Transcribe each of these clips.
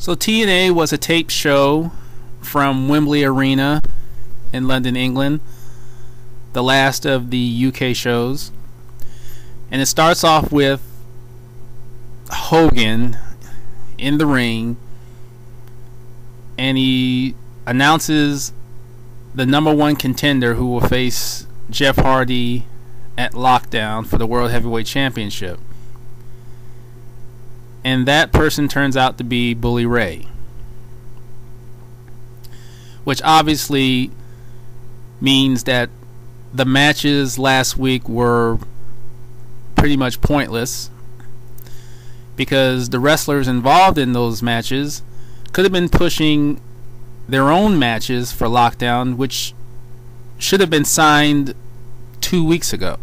So TNA was a taped show from Wembley Arena in London, England, the last of the UK shows. And it starts off with Hogan in the ring, and he announces the #1 contender who will face Jeff Hardy at Lockdown for the World Heavyweight Championship. And that person turns out to be Bully Ray, which obviously means that the matches last week were pretty much pointless, because the wrestlers involved in those matches could have been pushing their own matches for Lockdown, which should have been signed 2 weeks ago.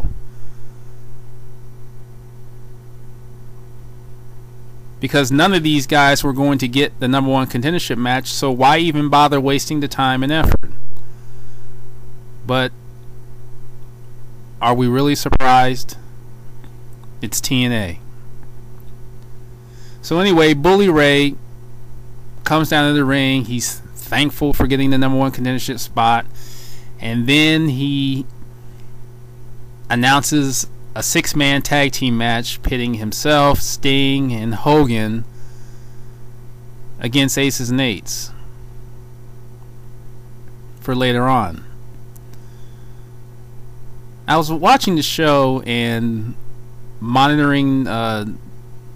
Because none of these guys were going to get the #1 contendership match, so why even bother wasting the time and effort? But are we really surprised? It's TNA. So anyway, Bully Ray comes down to the ring. He's thankful for getting the #1 contendership spot, and then he announces a 6-man tag team match pitting himself, Sting, and Hogan against Aces and Eights for later on. I was watching the show and monitoring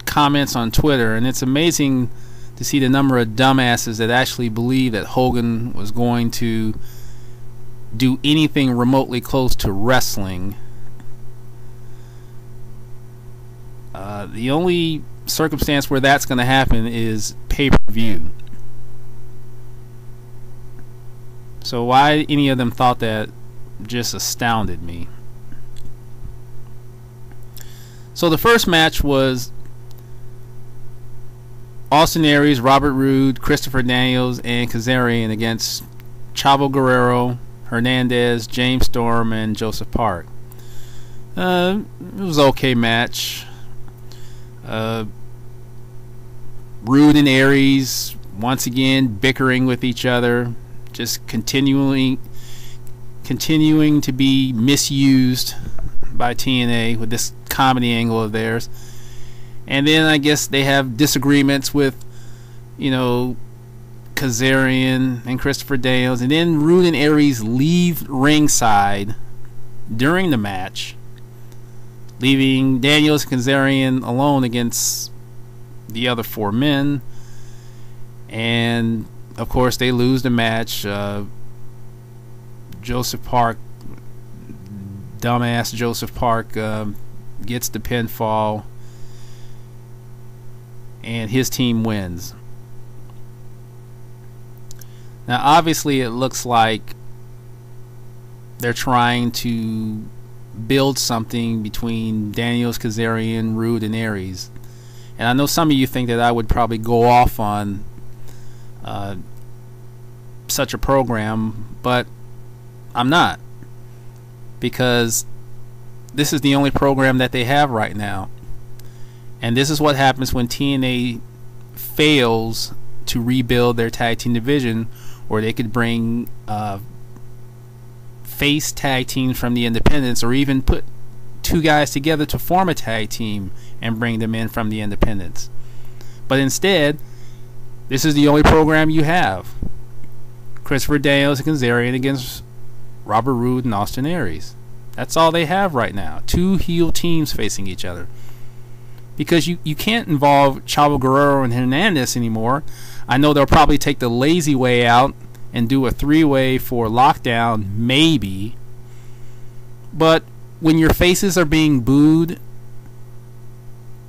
comments on Twitter, and it's amazing to see the number of dumbasses that actually believe that Hogan was going to do anything remotely close to wrestling. The only circumstance where that's going to happen is pay-per-view. So why any of them thought that just astounded me. So the first match was Austin Aries, Robert Roode, Christopher Daniels, and Kazarian against Chavo Guerrero, Hernandez, James Storm, and Joseph Park. It was an okay match. Roode and Aries once again bickering with each other, just continuing to be misused by TNA with this comedy angle of theirs. And then I guess they have disagreements with, Kazarian and Christopher Daniels, and then Roode and Aries leave ringside during the match, leaving Daniels and Kazarian alone against the other 4 men. And of course they lose the match. Joseph Park, dumbass Joseph Park, gets the pinfall, and his team wins. Now obviously it looks like they're trying to build something between Daniels, Kazarian, Roode, and Aries. And I know some of you think that I would probably go off on such a program, but I'm not, because this is the only program that they have right now. And this is what happens when TNA fails to rebuild their tag team division, or they could bring face tag teams from the independents, or even put 2 guys together to form a tag team and bring them in from the independents. But instead, this is the only program you have. Christopher Daniels and Kazarian against Robert Roode and Austin Aries. That's all they have right now. 2 heel teams facing each other. Because you can't involve Chavo Guerrero and Hernandez anymore. I know they'll probably take the lazy way out and do a 3-way for Lockdown, maybe. But when your faces are being booed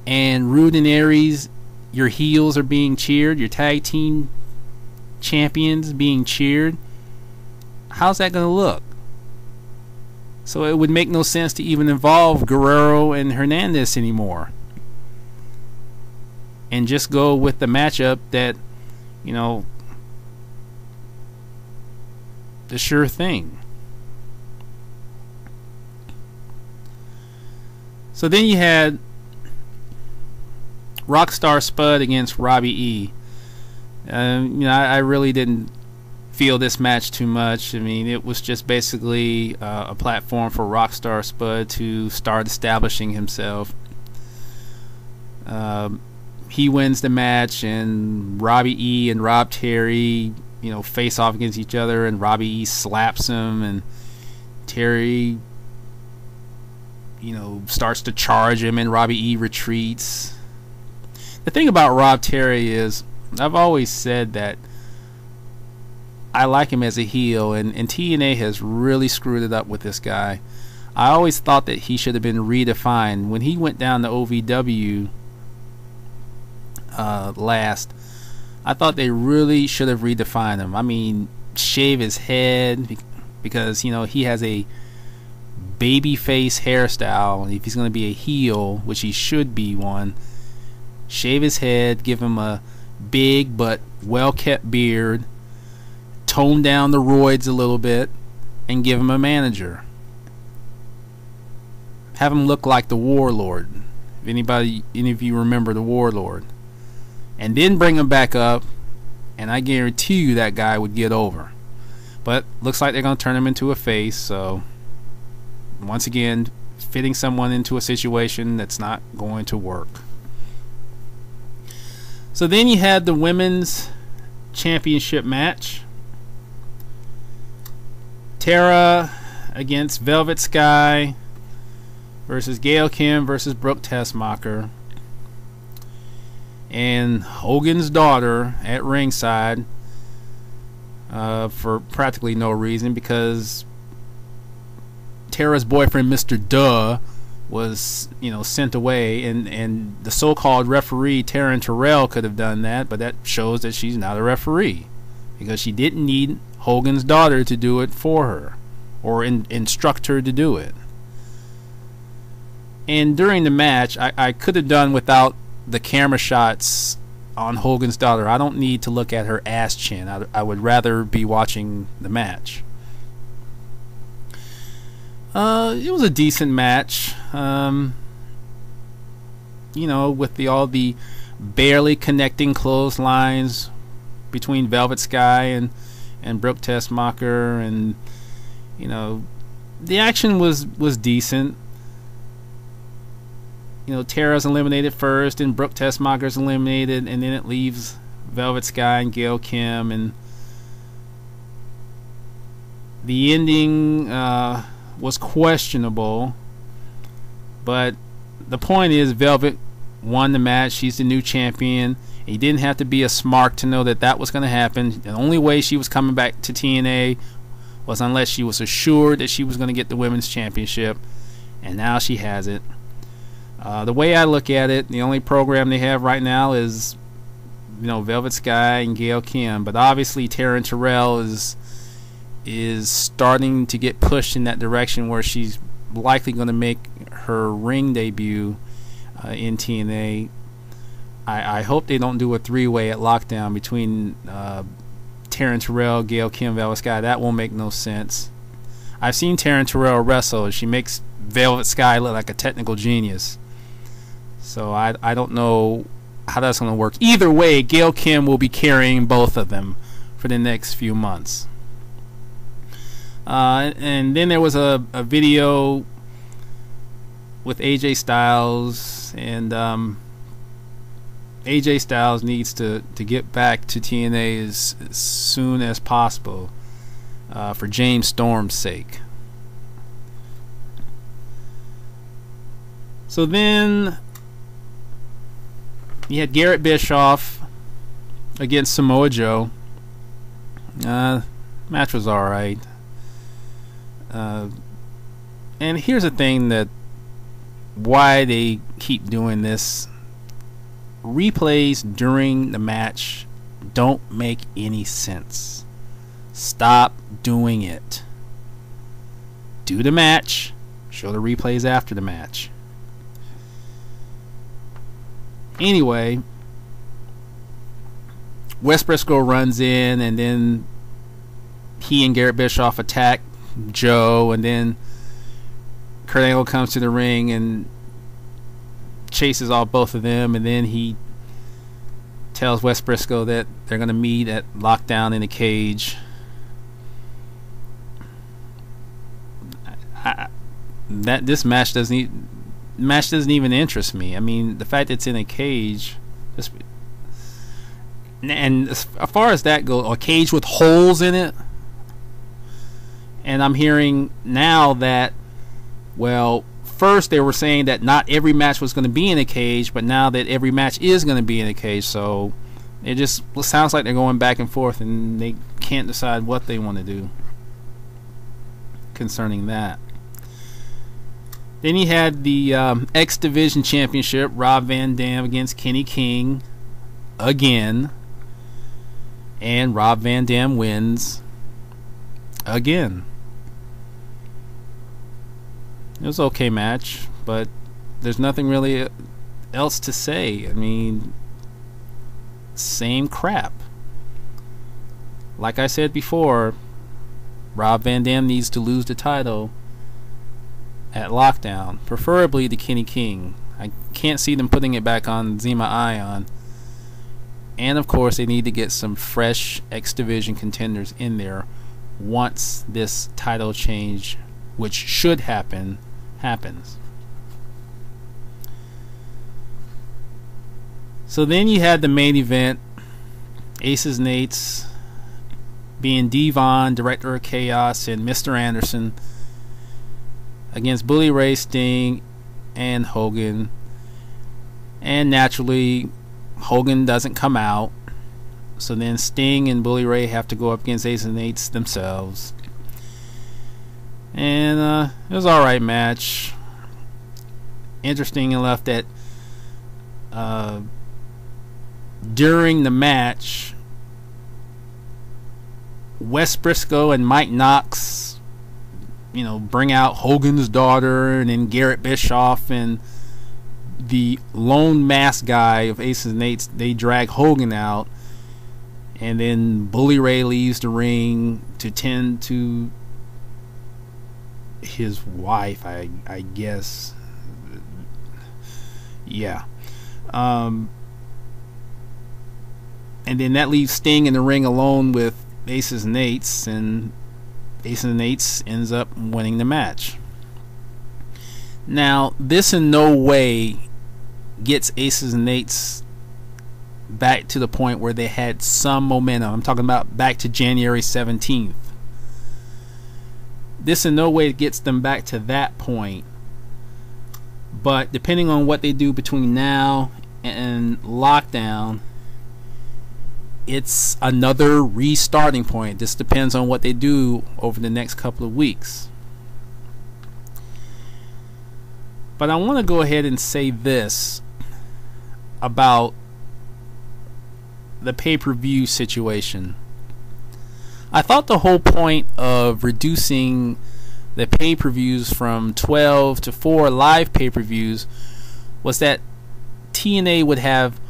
and Roode and Aries, your heels are being cheered, your tag team champions being cheered, how's that going to look? So it would make no sense to even involve Guerrero and Hernandez anymore, and just go with the matchup that, the sure thing. So then you had Rockstar Spud against Robbie E. I really didn't feel this match too much. I mean, it was just basically a platform for Rockstar Spud to start establishing himself. He wins the match, and Robbie E and Rob Terry, face off against each other, and Robbie E slaps him, and Terry, starts to charge him, and Robbie E retreats. The thing about Rob Terry is, I've always said that I like him as a heel, and TNA has really screwed it up with this guy. I always thought that he should have been redefined. When he went down to OVW last, I thought they really should have redefined him. I mean, shave his head, because he has a babyface hairstyle. If he's going to be a heel, which he should be one, shave his head, give him a big but well-kept beard, tone down the roids a little bit, and give him a manager. Have him look like the Warlord. If any of you remember the Warlord. And then bring him back up, and I guarantee you that guy would get over. But looks like they're going to turn him into a face, so once again, fitting someone into a situation that's not going to work. So then you had the women's championship match. Tara against Velvet Sky versus Gail Kim versus Brooke Tessmacher. And Hogan's daughter at ringside for practically no reason, because Tara's boyfriend, Mr. Duh, was sent away, and the so-called referee Taryn Terrell could have done that, but that shows that she's not a referee, because she didn't need Hogan's daughter to do it for her or instruct her to do it. And during the match, I could have done without the camera shots on Hogan's daughter. I don't need to look at her ass chin. I would rather be watching the match. It was a decent match. With all the barely connecting clotheslines between Velvet Sky and Brooke Tessmacher, and the action was decent. Tara's eliminated first, and Brooke Tessmacher's eliminated, and then it leaves Velvet Sky and Gail Kim, and the ending was questionable, but the point is Velvet won the match. She's the new champion. And you didn't have to be a smart to know that was going to happen. The only way she was coming back to TNA was unless she was assured that she was going to get the women's championship, and now she has it. The way I look at it, the only program they have right now is, Velvet Sky and Gail Kim. But obviously, Taryn Terrell is starting to get pushed in that direction, where she's likely going to make her ring debut in TNA. I hope they don't do a three-way at Lockdown between Taryn Terrell, Gail Kim, Velvet Sky. That won't make no sense. I've seen Taryn Terrell wrestle, and she makes Velvet Sky look like a technical genius. So I don't know how that's going to work. Either way, Gail Kim will be carrying both of them for the next few months. And then there was a video with AJ Styles, and AJ Styles needs to get back to TNA as soon as possible for James Storm's sake. So then you had Garrett Bischoff against Samoa Joe. Match was alright. And here's the thing that why they keep doing this. Replays during the match don't make any sense. Stop doing it. Do the match. Show the replays after the match. Anyway, Wes Briscoe runs in, and then he and Garrett Bischoff attack Joe, and then Kurt Angle comes to the ring and chases off both of them, and then he tells Wes Briscoe that they're going to meet at Lockdown in a cage. This match doesn't even interest me. I mean, the fact that it's in a cage, and as far as that goes, a cage with holes in it. And I'm hearing now that, well, first they were saying that not every match was going to be in a cage, but now that every match is going to be in a cage. So it just sounds like they're going back and forth, and they can't decide what they want to do concerning that. Then he had the X Division Championship, Rob Van Dam against Kenny King again, and Rob Van Dam wins again. It was an okay match, but there's nothing really else to say. I mean, same crap. Like I said before, Rob Van Dam needs to lose the title at Lockdown, preferably to Kenny King. I can't see them putting it back on Zema Ion. And of course, they need to get some fresh X Division contenders in there once this title change, which should happen, happens. So then you had the main event, Aces and Eights being Devon, Director of Chaos, and Mr. Anderson against Bully Ray, Sting, and Hogan. And naturally, Hogan doesn't come out. So then Sting and Bully Ray have to go up against Aces and Eights themselves. And it was an alright match. Interesting enough that during the match, Wes Briscoe and Mike Knox, bring out Hogan's daughter, and then Garrett Bischoff and the lone masked guy of Aces and Eights, they drag Hogan out, and then Bully Ray leaves the ring to tend to his wife, I guess. Yeah. And then that leaves Sting in the ring alone with Aces and Eights, and Aces and Eights ends up winning the match. Now, this in no way gets Aces and Eights back to the point where they had some momentum. I'm talking about back to January 17th. This in no way gets them back to that point. But depending on what they do between now and Lockdown, it's another restarting point. This depends on what they do over the next couple of weeks. But I want to go ahead and say this about the pay-per-view situation. I thought the whole point of reducing the pay-per-views from 12 to 4 live pay-per-views was that TNA would have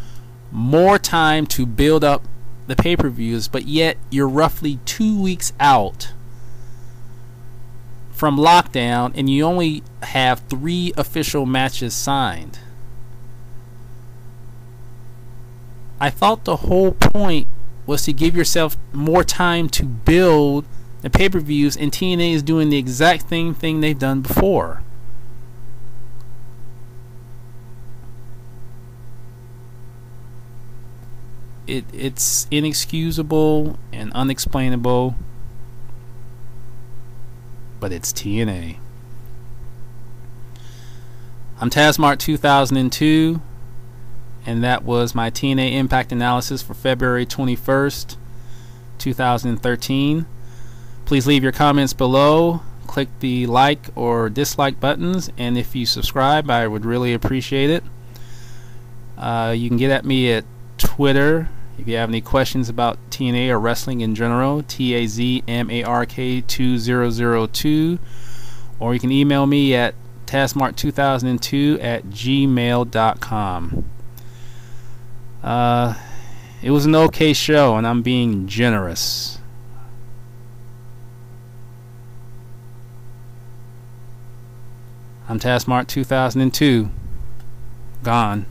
more time to build up the pay-per-views, but yet you're roughly 2 weeks out from Lockdown and you only have 3 official matches signed. I thought the whole point was to give yourself more time to build the pay-per-views, and TNA is doing the exact same thing they've done before. It's inexcusable and unexplainable, but it's TNA. I'm Tazmart 2002, and that was my TNA Impact Analysis for February 21st, 2013. Please leave your comments below, click the like or dislike buttons, and if you subscribe, I would really appreciate it. You can get at me at Twitter if you have any questions about TNA or wrestling in general, TAZMARK2002, or you can email me at Tazmart2002@gmail.com. It was an okay show, and I'm being generous. I'm Tazmart 2002. Gone.